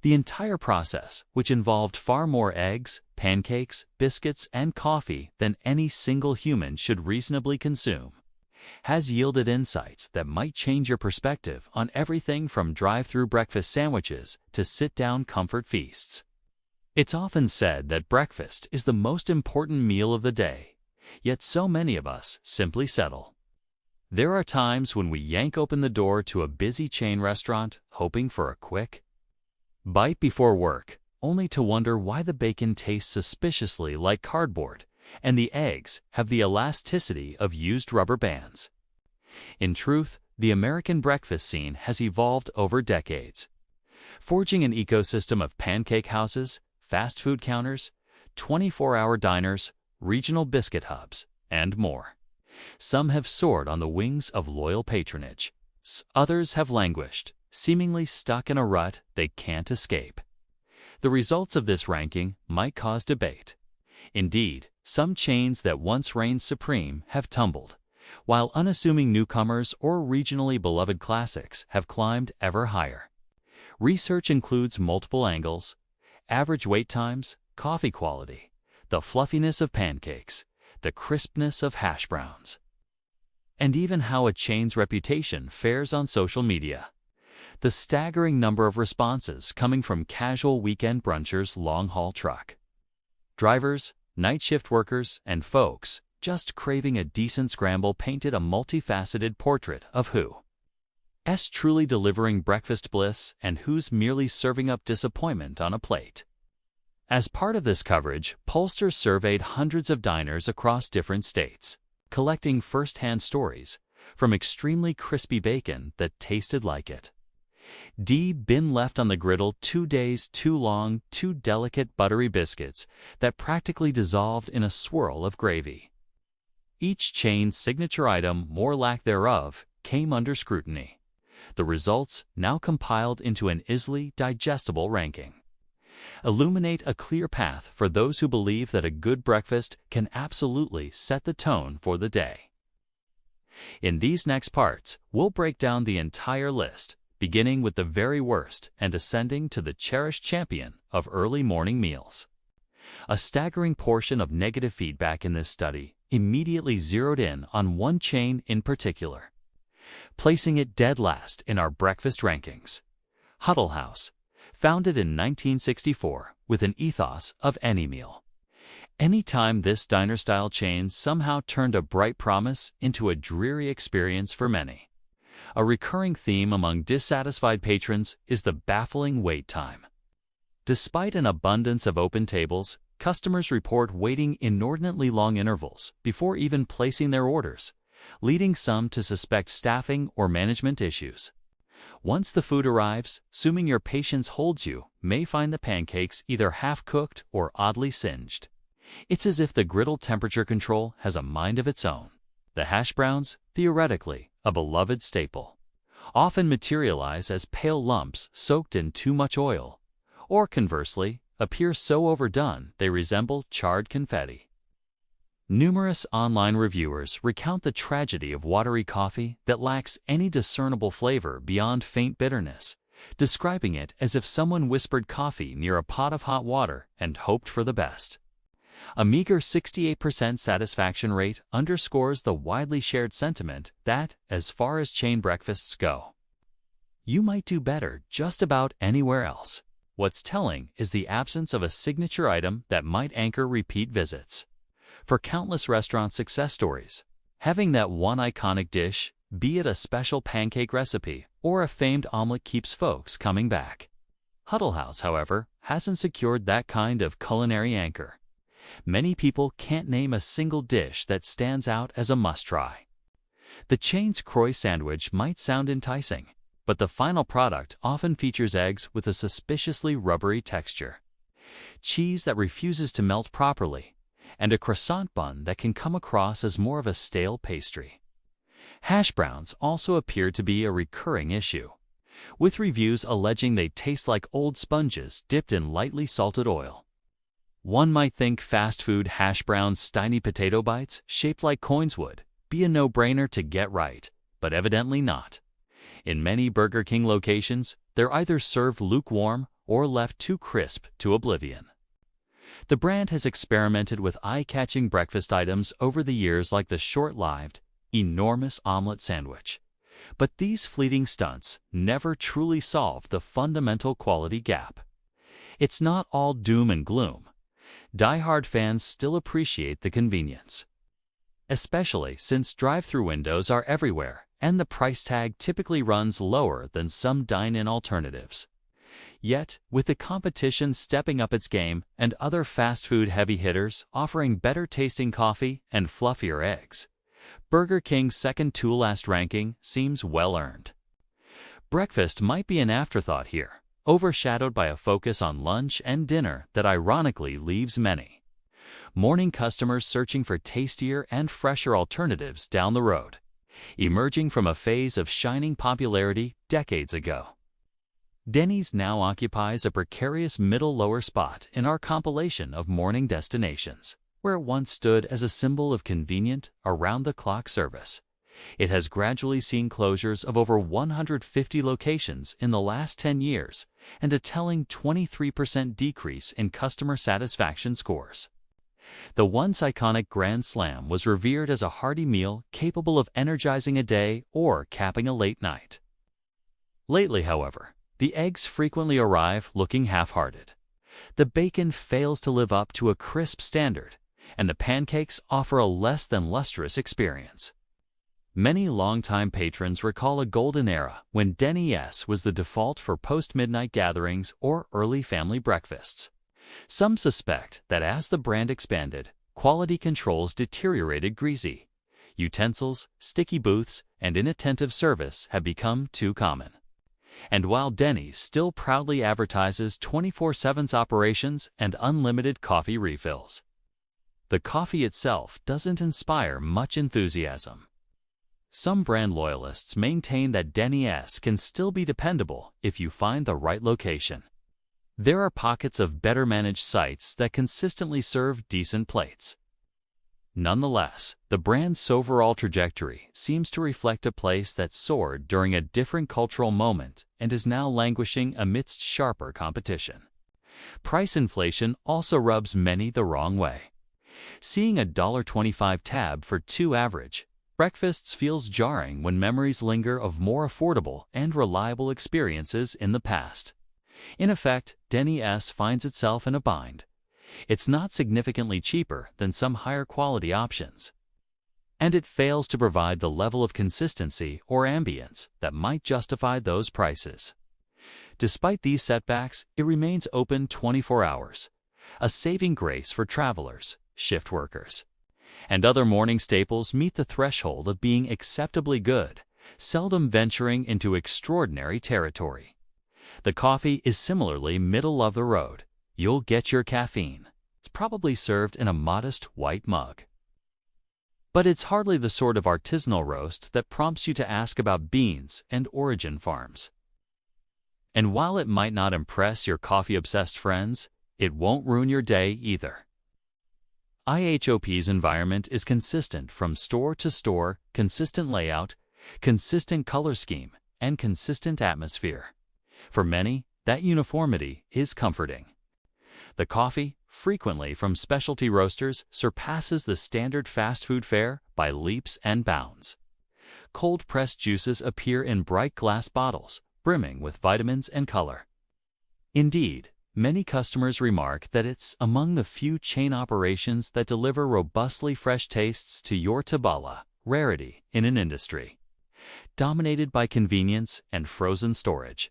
The entire process, which involved far more eggs, pancakes, biscuits, and coffee than any single human should reasonably consume, has yielded insights that might change your perspective on everything from drive-through breakfast sandwiches to sit-down comfort feasts. It's often said that breakfast is the most important meal of the day, yet so many of us simply settle. There are times when we yank open the door to a busy chain restaurant hoping for a quick bite before work, only to wonder why the bacon tastes suspiciously like cardboard and the eggs have the elasticity of used rubber bands. In truth, the American breakfast scene has evolved over decades, forging an ecosystem of pancake houses, fast food counters, 24-hour diners, regional biscuit hubs, and more. Some have soared on the wings of loyal patronage. Others have languished, seemingly stuck in a rut they can't escape. The results of this ranking might cause debate. Indeed, some chains that once reigned supreme have tumbled, while unassuming newcomers or regionally beloved classics have climbed ever higher. Research includes multiple angles: average wait times, coffee quality, the fluffiness of pancakes, the crispness of hash browns, and even how a chain's reputation fares on social media. The staggering number of responses coming from casual weekend brunchers, long-haul truck drivers, night shift workers, and folks just craving a decent scramble painted a multifaceted portrait of who's truly delivering breakfast bliss and who's merely serving up disappointment on a plate. As part of this coverage, pollsters surveyed hundreds of diners across different states, collecting first-hand stories from extremely crispy bacon that tasted like it been left on the griddle 2 days too long, too delicate buttery biscuits that practically dissolved in a swirl of gravy. Each chain's signature item, more lack thereof, came under scrutiny. The results, now compiled into an easily digestible ranking, illuminate a clear path for those who believe that a good breakfast can absolutely set the tone for the day. In these next parts, we'll break down the entire list, beginning with the very worst and ascending to the cherished champion of early morning meals. A staggering portion of negative feedback in this study immediately zeroed in on one chain in particular, placing it dead last in our breakfast rankings: Huddle House, founded in 1964 with an ethos of any meal. Anytime this diner-style chain somehow turned a bright promise into a dreary experience for many. A recurring theme among dissatisfied patrons is the baffling wait time. Despite an abundance of open tables, customers report waiting inordinately long intervals before even placing their orders, leading some to suspect staffing or management issues. Once the food arrives, assuming your patience holds, you may find the pancakes either half-cooked or oddly singed. It's as if the griddle temperature control has a mind of its own. The hash browns, theoretically a beloved staple, often materialize as pale lumps soaked in too much oil, or conversely, appear so overdone they resemble charred confetti. Numerous online reviewers recount the tragedy of watery coffee that lacks any discernible flavor beyond faint bitterness, describing it as if someone whispered coffee near a pot of hot water and hoped for the best. A meager 68% satisfaction rate underscores the widely shared sentiment that, as far as chain breakfasts go, you might do better just about anywhere else. What's telling is the absence of a signature item that might anchor repeat visits. For countless restaurant success stories, having that one iconic dish, be it a special pancake recipe or a famed omelet, keeps folks coming back. Huddle House, however, hasn't secured that kind of culinary anchor. Many people can't name a single dish that stands out as a must-try. The chain's Croy sandwich might sound enticing, but the final product often features eggs with a suspiciously rubbery texture, cheese that refuses to melt properly, and a croissant bun that can come across as more of a stale pastry. Hash browns also appear to be a recurring issue, with reviews alleging they taste like old sponges dipped in lightly salted oil. One might think fast food hash browns, tiny potato bites shaped like coins, would be a no-brainer to get right, but evidently not. In many Burger King locations, they're either served lukewarm or left too crisp to oblivion. The brand has experimented with eye-catching breakfast items over the years like the short-lived, enormous omelet sandwich. But these fleeting stunts never truly solve the fundamental quality gap. It's not all doom and gloom. Die-hard fans still appreciate the convenience, especially since drive-thru windows are everywhere and the price tag typically runs lower than some dine-in alternatives. Yet, with the competition stepping up its game and other fast food heavy hitters offering better-tasting coffee and fluffier eggs, Burger King's second-to-last ranking seems well-earned. Breakfast might be an afterthought here, overshadowed by a focus on lunch and dinner that ironically leaves many morning customers searching for tastier and fresher alternatives down the road, emerging from a phase of shining popularity decades ago. Denny's now occupies a precarious middle-lower spot in our compilation of morning destinations, where it once stood as a symbol of convenient, around-the-clock service. It has gradually seen closures of over 150 locations in the last 10 years and a telling 23% decrease in customer satisfaction scores. The once iconic Grand Slam was revered as a hearty meal capable of energizing a day or capping a late night. Lately, however, the eggs frequently arrive looking half-hearted. The bacon fails to live up to a crisp standard, and the pancakes offer a less than lustrous experience. Many longtime patrons recall a golden era when Denny's was the default for post-midnight gatherings or early family breakfasts. Some suspect that as the brand expanded, quality controls deteriorated. Greasy utensils, sticky booths, and inattentive service have become too common. And while Denny's still proudly advertises 24/7 operations and unlimited coffee refills, the coffee itself doesn't inspire much enthusiasm. Some brand loyalists maintain that Denny's can still be dependable if you find the right location. There are pockets of better-managed sites that consistently serve decent plates. Nonetheless, the brand's overall trajectory seems to reflect a place that soared during a different cultural moment and is now languishing amidst sharper competition. Price inflation also rubs many the wrong way. Seeing a $1.25 tab for two average breakfasts feels jarring when memories linger of more affordable and reliable experiences in the past. In effect, Denny's finds itself in a bind. It's not significantly cheaper than some higher quality options, and it fails to provide the level of consistency or ambience that might justify those prices. Despite these setbacks, it remains open 24 hours, a saving grace for travelers, shift workers, and other morning staples meet the threshold of being acceptably good, seldom venturing into extraordinary territory. The coffee is similarly middle of the road. You'll get your caffeine. It's probably served in a modest white mug. But it's hardly the sort of artisanal roast that prompts you to ask about beans and origin farms. And while it might not impress your coffee-obsessed friends, it won't ruin your day either. IHOP's environment is consistent from store to store, consistent layout, consistent color scheme, and consistent atmosphere. For many, that uniformity is comforting. The coffee, frequently from specialty roasters, surpasses the standard fast food fare by leaps and bounds. Cold-pressed juices appear in bright glass bottles, brimming with vitamins and color. Indeed, many customers remark that it's among the few chain operations that deliver robustly fresh tastes to your tabala, rarity in an industry dominated by convenience and frozen storage.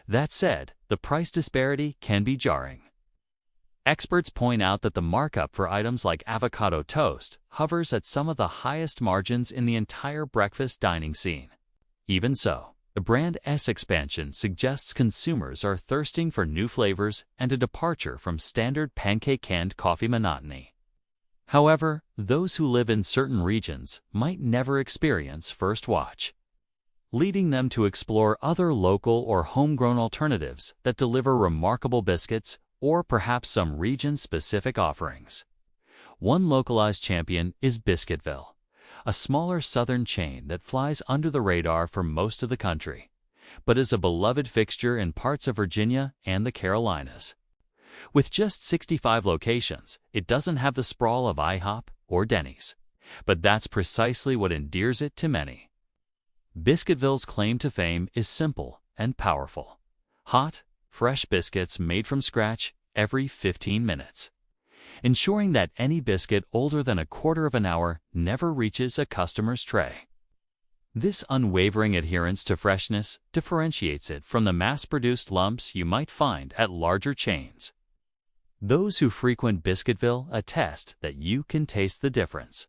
That said, the price disparity can be jarring. Experts point out that the markup for items like avocado toast hovers at some of the highest margins in the entire breakfast dining scene. Even so, the brand's expansion suggests consumers are thirsting for new flavors and a departure from standard pancake canned coffee monotony. However, those who live in certain regions might never experience First Watch, leading them to explore other local or homegrown alternatives that deliver remarkable biscuits or perhaps some region-specific offerings. One localized champion is Biscuitville, a smaller southern chain that flies under the radar for most of the country. but is a beloved fixture in parts of Virginia and the Carolinas. With just 65 locations, it doesn't have the sprawl of IHOP or Denny's, but that's precisely what endears it to many. Biscuitville's claim to fame is simple and powerful. Hot, fresh biscuits made from scratch every 15 minutes, ensuring that any biscuit older than a quarter of an hour never reaches a customer's tray. This unwavering adherence to freshness differentiates it from the mass-produced lumps you might find at larger chains. Those who frequent Biscuitville attest that you can taste the difference.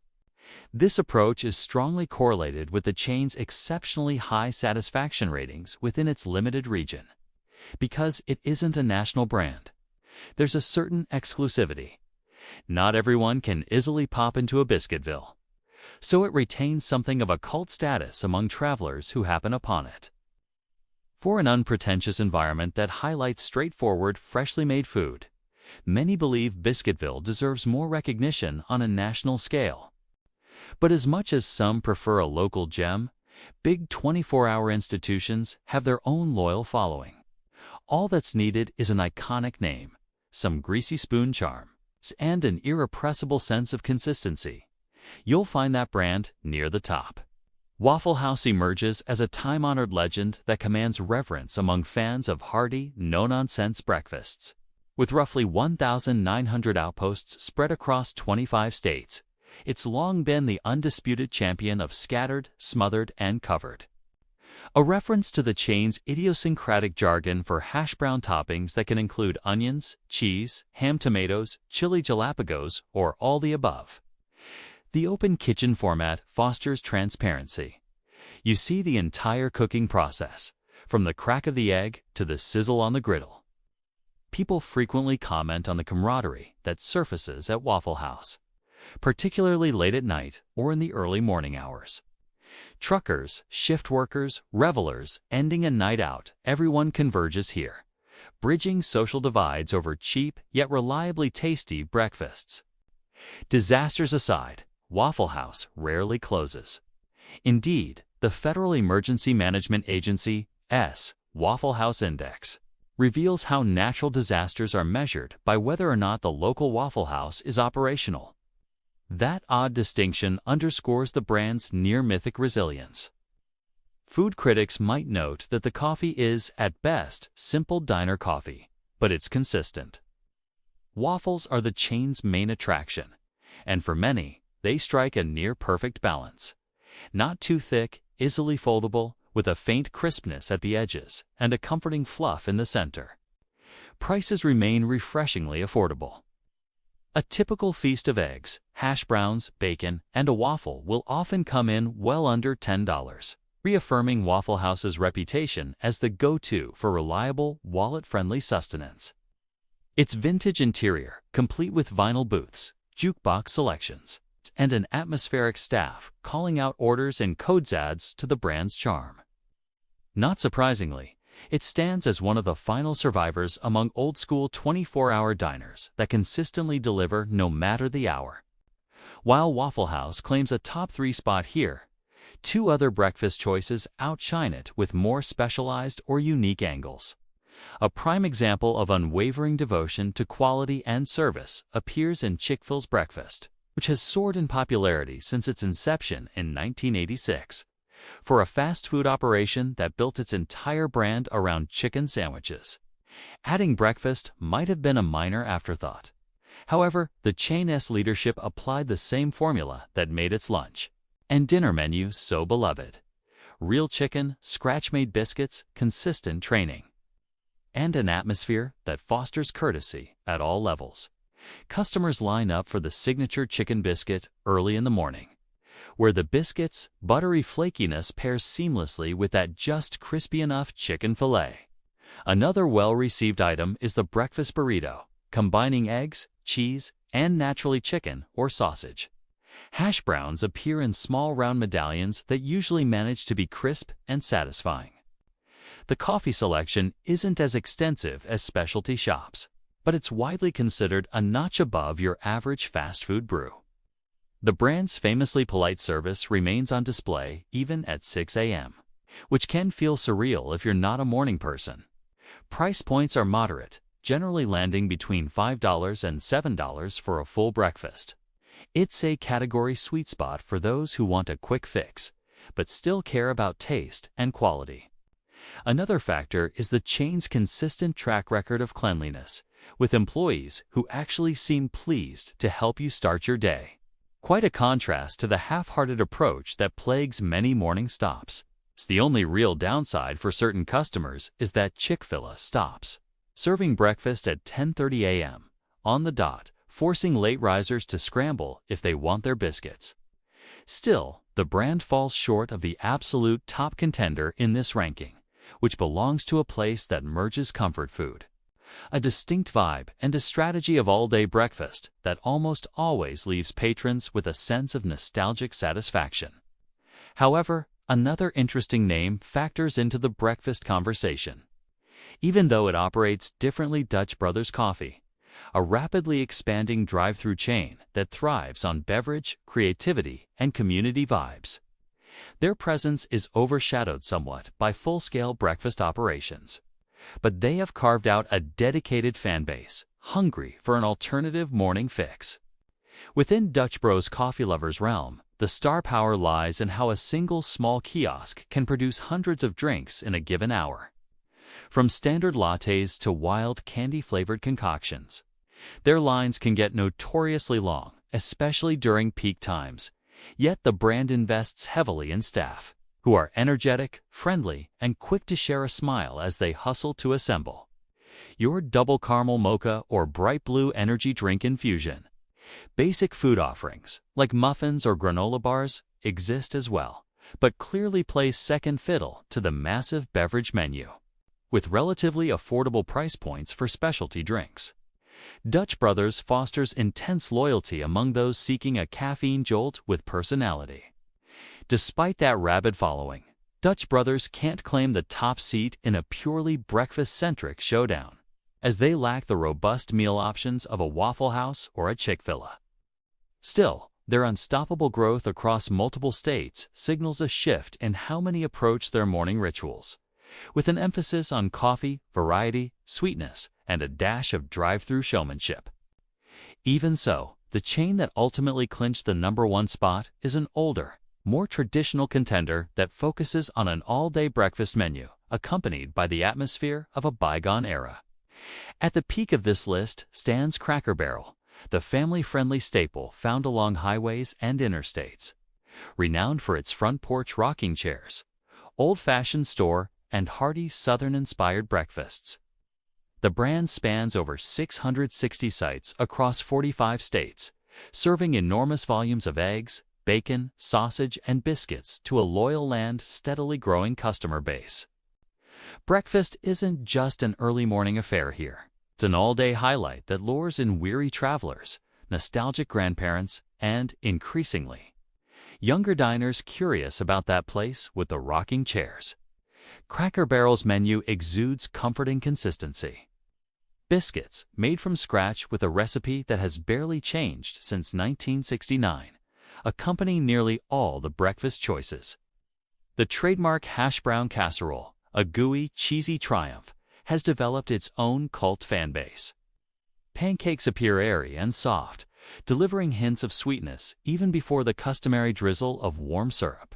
This approach is strongly correlated with the chain's exceptionally high satisfaction ratings within its limited region. Because it isn't a national brand, there's a certain exclusivity. Not everyone can easily pop into a Biscuitville, so it retains something of a cult status among travelers who happen upon it. For an unpretentious environment that highlights straightforward, freshly made food, many believe Biscuitville deserves more recognition on a national scale. But as much as some prefer a local gem, big 24-hour institutions have their own loyal following. All that's needed is an iconic name, some greasy spoon charm, and an irrepressible sense of consistency. You'll find that brand near the top. Waffle House emerges as a time-honored legend that commands reverence among fans of hearty, no-nonsense breakfasts. With roughly 1,900 outposts spread across 25 states, it's long been the undisputed champion of scattered, smothered, and covered. A reference to the chain's idiosyncratic jargon for hash brown toppings that can include onions, cheese, ham tomatoes, chili jalapagos, or all the above. The open kitchen format fosters transparency. You see the entire cooking process, from the crack of the egg to the sizzle on the griddle. People frequently comment on the camaraderie that surfaces at Waffle House, particularly late at night or in the early morning hours. Truckers, shift workers, revelers, ending a night out, everyone converges here, bridging social divides over cheap yet reliably tasty breakfasts. Disasters aside, Waffle House rarely closes. Indeed, the Federal Emergency Management Agency's Waffle House Index reveals how natural disasters are measured by whether or not the local Waffle House is operational. That odd distinction underscores the brand's near-mythic resilience. Food critics might note that the coffee is, at best, simple diner coffee, but it's consistent. Waffles are the chain's main attraction, and for many, they strike a near-perfect balance. Not too thick, easily foldable, with a faint crispness at the edges and a comforting fluff in the center. Prices remain refreshingly affordable. A typical feast of eggs, hash browns, bacon, and a waffle will often come in well under $10, reaffirming Waffle House's reputation as the go-to for reliable, wallet-friendly sustenance. Its vintage interior, complete with vinyl booths, jukebox selections, and an atmospheric staff calling out orders and codes adds to the brand's charm. Not surprisingly, it stands as one of the final survivors among old-school 24-hour diners that consistently deliver no matter the hour. While Waffle House claims a top 3 spot here, 2 other breakfast choices outshine it with more specialized or unique angles. A prime example of unwavering devotion to quality and service appears in Chick-fil-A's breakfast, which has soared in popularity since its inception in 1986. For a fast food operation that built its entire brand around chicken sandwiches, adding breakfast might have been a minor afterthought. However, the chain's leadership applied the same formula that made its lunch and dinner menu so beloved: real chicken, scratch-made biscuits, consistent training, and an atmosphere that fosters courtesy at all levels. Customers line up for the signature chicken biscuit early in the morning, where the biscuit's buttery flakiness pairs seamlessly with that just crispy enough chicken fillet. Another well-received item is the breakfast burrito, combining eggs, cheese, and naturally chicken or sausage. Hash browns appear in small round medallions that usually manage to be crisp and satisfying. The coffee selection isn't as extensive as specialty shops, but it's widely considered a notch above your average fast food brew. The brand's famously polite service remains on display even at 6 a.m., which can feel surreal if you're not a morning person. Price points are moderate, generally landing between $5 and $7 for a full breakfast. It's a category sweet spot for those who want a quick fix, but still care about taste and quality. Another factor is the chain's consistent track record of cleanliness, with employees who actually seem pleased to help you start your day. Quite a contrast to the half-hearted approach that plagues many morning stops. The only real downside for certain customers is that Chick-fil-A stops serving breakfast at 10:30 a.m. on the dot, forcing late risers to scramble if they want their biscuits. Still, the brand falls short of the absolute top contender in this ranking, which belongs to a place that merges comfort food, a distinct vibe, and a strategy of all-day breakfast that almost always leaves patrons with a sense of nostalgic satisfaction. However, another interesting name factors into the breakfast conversation. Even though it operates differently, Dutch Brothers Coffee, a rapidly expanding drive-through chain that thrives on beverage, creativity, and community vibes. Their presence is overshadowed somewhat by full-scale breakfast operations, but they have carved out a dedicated fan base, hungry for an alternative morning fix. Within Dutch Bros Coffee Lovers' realm, the star power lies in how a single small kiosk can produce hundreds of drinks in a given hour. From standard lattes to wild candy-flavored concoctions, their lines can get notoriously long, especially during peak times. Yet the brand invests heavily in staff, who are energetic, friendly, and quick to share a smile as they hustle to assemble your double caramel mocha or bright blue energy drink infusion. Basic food offerings, like muffins or granola bars, exist as well, but clearly play second fiddle to the massive beverage menu, with relatively affordable price points for specialty drinks. Dutch Brothers fosters intense loyalty among those seeking a caffeine jolt with personality. Despite that rabid following, Dutch Brothers can't claim the top seat in a purely breakfast-centric showdown, as they lack the robust meal options of a Waffle House or a Chick-fil-A. Still, their unstoppable growth across multiple states signals a shift in how many approach their morning rituals, with an emphasis on coffee, variety, sweetness, and a dash of drive-through showmanship. Even so, the chain that ultimately clinched the #1 spot is an older, more traditional contender that focuses on an all-day breakfast menu, accompanied by the atmosphere of a bygone era. At the peak of this list stands Cracker Barrel, the family-friendly staple found along highways and interstates. Renowned for its front porch rocking chairs, old-fashioned store, and hearty Southern-inspired breakfasts. The brand spans over 660 sites across 45 states, serving enormous volumes of eggs, bacon, sausage, and biscuits to a loyal and steadily growing customer base. Breakfast isn't just an early morning affair here. It's an all-day highlight that lures in weary travelers, nostalgic grandparents, and, increasingly, younger diners curious about that place with the rocking chairs. Cracker Barrel's menu exudes comforting consistency. Biscuits, made from scratch with a recipe that has barely changed since 1969, accompany nearly all the breakfast choices. The trademark hash brown casserole, a gooey, cheesy triumph, has developed its own cult fan base. Pancakes appear airy and soft, delivering hints of sweetness even before the customary drizzle of warm syrup.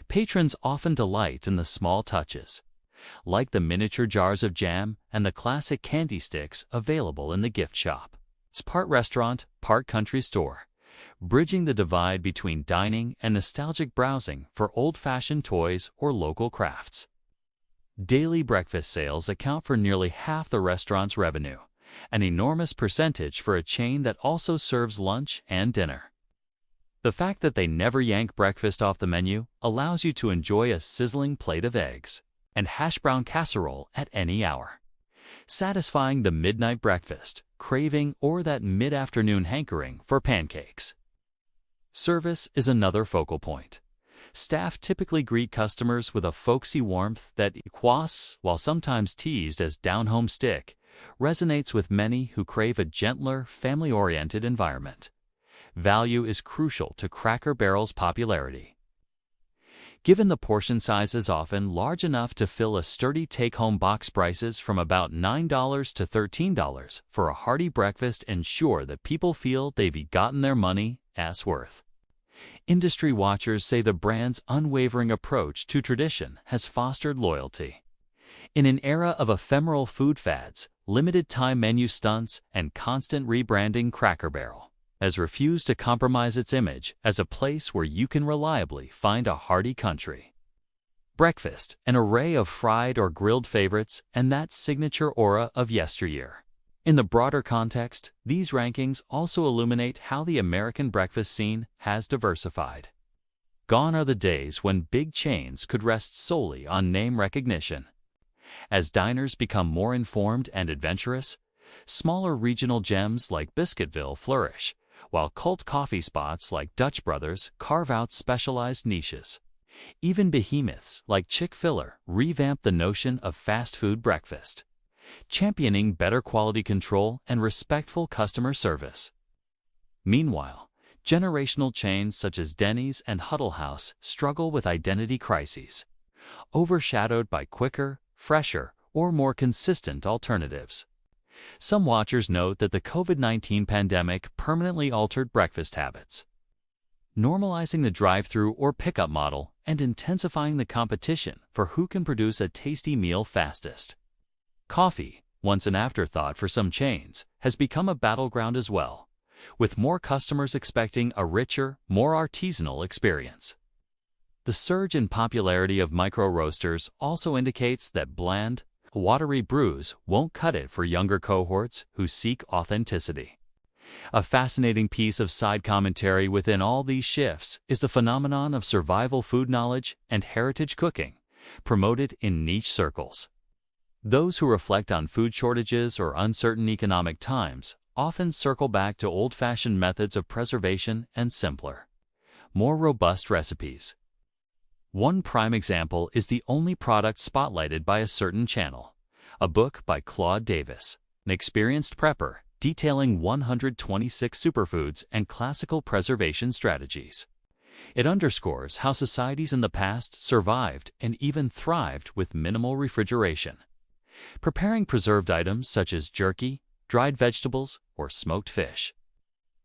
Patrons often delight in the small touches, like the miniature jars of jam and the classic candy sticks available in the gift shop. It's part restaurant, part country store, bridging the divide between dining and nostalgic browsing for old-fashioned toys or local crafts. Daily breakfast sales account for nearly half the restaurant's revenue, an enormous percentage for a chain that also serves lunch and dinner. The fact that they never yank breakfast off the menu allows you to enjoy a sizzling plate of eggs and hash brown casserole at any hour, satisfying the midnight breakfast craving or that mid-afternoon hankering for pancakes. Service is another focal point. Staff typically greet customers with a folksy warmth that, while sometimes teased as down-home stick, resonates with many who crave a gentler, family-oriented environment. Value is crucial to Cracker Barrel's popularity. Given the portion size is often large enough to fill a sturdy take-home box, prices from about $9 to $13 for a hearty breakfast ensure that people feel they've gotten their money's worth. Industry watchers say the brand's unwavering approach to tradition has fostered loyalty. In an era of ephemeral food fads, limited-time menu stunts, and constant rebranding, Cracker Barrel has refused to compromise its image as a place where you can reliably find a hearty country breakfast, an array of fried or grilled favorites, and that signature aura of yesteryear. In the broader context, these rankings also illuminate how the American breakfast scene has diversified. Gone are the days when big chains could rest solely on name recognition. As diners become more informed and adventurous, smaller regional gems like Biscuitville flourish, while cult coffee spots like Dutch Brothers carve out specialized niches. Even behemoths like Chick-fil-A revamp the notion of fast food breakfast, championing better quality control and respectful customer service. Meanwhile, generational chains such as Denny's and Huddle House struggle with identity crises, overshadowed by quicker, fresher, or more consistent alternatives. Some watchers note that the COVID-19 pandemic permanently altered breakfast habits, normalizing the drive-through or pickup model and intensifying the competition for who can produce a tasty meal fastest. Coffee, once an afterthought for some chains, has become a battleground as well, with more customers expecting a richer, more artisanal experience. The surge in popularity of micro-roasters also indicates that bland, watery brews won't cut it for younger cohorts who seek authenticity. A fascinating piece of side commentary within all these shifts is the phenomenon of survival food knowledge and heritage cooking, promoted in niche circles. Those who reflect on food shortages or uncertain economic times often circle back to old-fashioned methods of preservation and simpler, more robust recipes. One prime example is The Only Product Spotlighted by a Certain Channel, a book by Claude Davis, an experienced prepper detailing 126 superfoods and classical preservation strategies. It underscores how societies in the past survived and even thrived with minimal refrigeration, preparing preserved items such as jerky, dried vegetables, or smoked fish.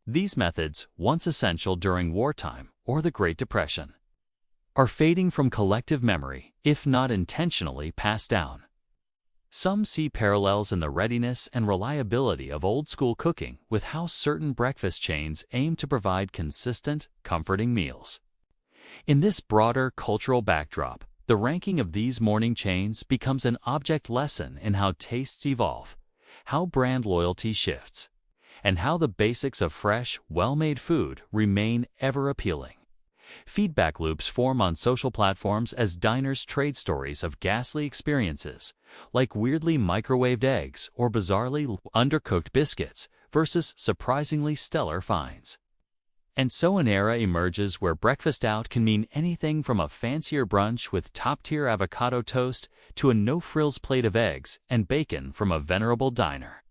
These methods, once essential during wartime or the Great Depression, are fading from collective memory, if not intentionally passed down. Some see parallels in the readiness and reliability of old-school cooking with how certain breakfast chains aim to provide consistent, comforting meals. In this broader cultural backdrop, the ranking of these morning chains becomes an object lesson in how tastes evolve, how brand loyalty shifts, and how the basics of fresh, well-made food remain ever appealing. Feedback loops form on social platforms as diners trade stories of ghastly experiences, like weirdly microwaved eggs or bizarrely undercooked biscuits, versus surprisingly stellar finds. And so an era emerges where breakfast out can mean anything from a fancier brunch with top-tier avocado toast to a no-frills plate of eggs and bacon from a venerable diner.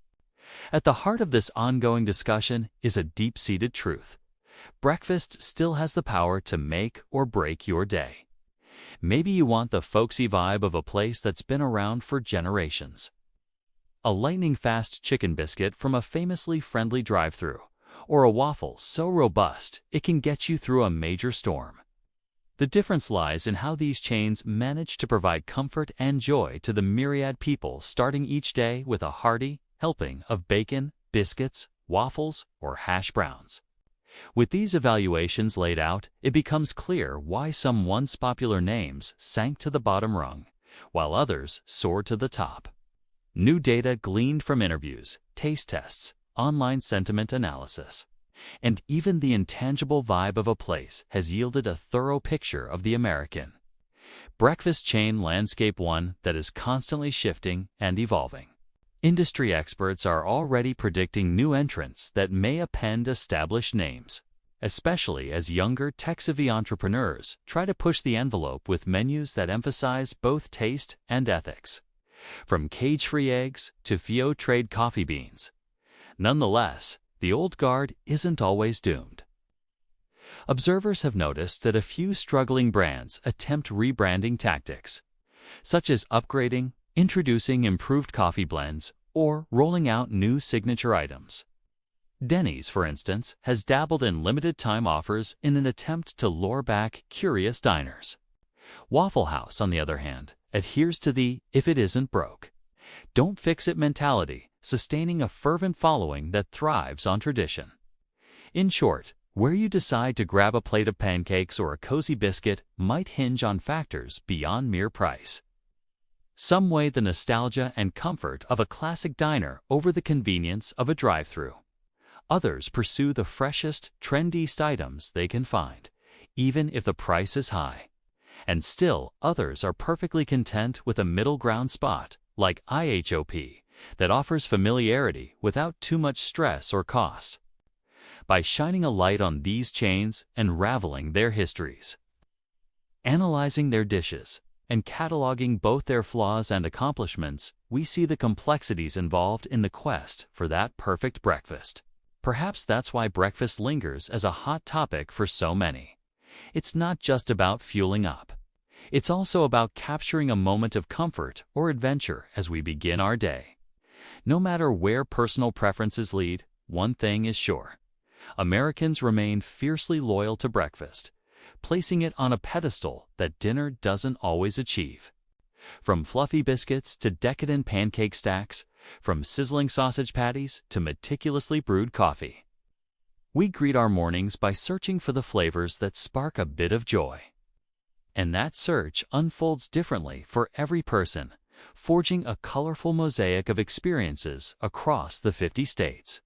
At the heart of this ongoing discussion is a deep-seated truth. Breakfast still has the power to make or break your day. Maybe you want the folksy vibe of a place that's been around for generations. A lightning-fast chicken biscuit from a famously friendly drive-thru, or a waffle so robust it can get you through a major storm. The difference lies in how these chains manage to provide comfort and joy to the myriad people starting each day with a hearty helping of bacon, biscuits, waffles, or hash browns. With these evaluations laid out, it becomes clear why some once popular names sank to the bottom rung, while others soared to the top. New data gleaned from interviews, taste tests, online sentiment analysis, and even the intangible vibe of a place has yielded a thorough picture of the American breakfast chain landscape, one that is constantly shifting and evolving. Industry experts are already predicting new entrants that may append established names, especially as younger tech-savvy entrepreneurs try to push the envelope with menus that emphasize both taste and ethics, from cage-free eggs to Fio-trade coffee beans. Nonetheless, the old guard isn't always doomed. Observers have noticed that a few struggling brands attempt rebranding tactics, such as upgrading, introducing improved coffee blends, or rolling out new signature items. Denny's, for instance, has dabbled in limited-time offers in an attempt to lure back curious diners. Waffle House, on the other hand, adheres to the "if it isn't broke, don't fix it" mentality, sustaining a fervent following that thrives on tradition. In short, where you decide to grab a plate of pancakes or a cozy biscuit might hinge on factors beyond mere price. Some weigh the nostalgia and comfort of a classic diner over the convenience of a drive-thru. Others pursue the freshest, trendiest items they can find, even if the price is high. And still, others are perfectly content with a middle ground spot, like IHOP, that offers familiarity without too much stress or cost. By shining a light on these chains and unraveling their histories, analyzing their dishes, and cataloging both their flaws and accomplishments, we see the complexities involved in the quest for that perfect breakfast. Perhaps that's why breakfast lingers as a hot topic for so many. It's not just about fueling up. It's also about capturing a moment of comfort or adventure as we begin our day. No matter where personal preferences lead, one thing is sure: Americans remain fiercely loyal to breakfast, placing it on a pedestal that dinner doesn't always achieve. From fluffy biscuits to decadent pancake stacks, from sizzling sausage patties to meticulously brewed coffee, we greet our mornings by searching for the flavors that spark a bit of joy. And that search unfolds differently for every person, forging a colorful mosaic of experiences across the 50 states.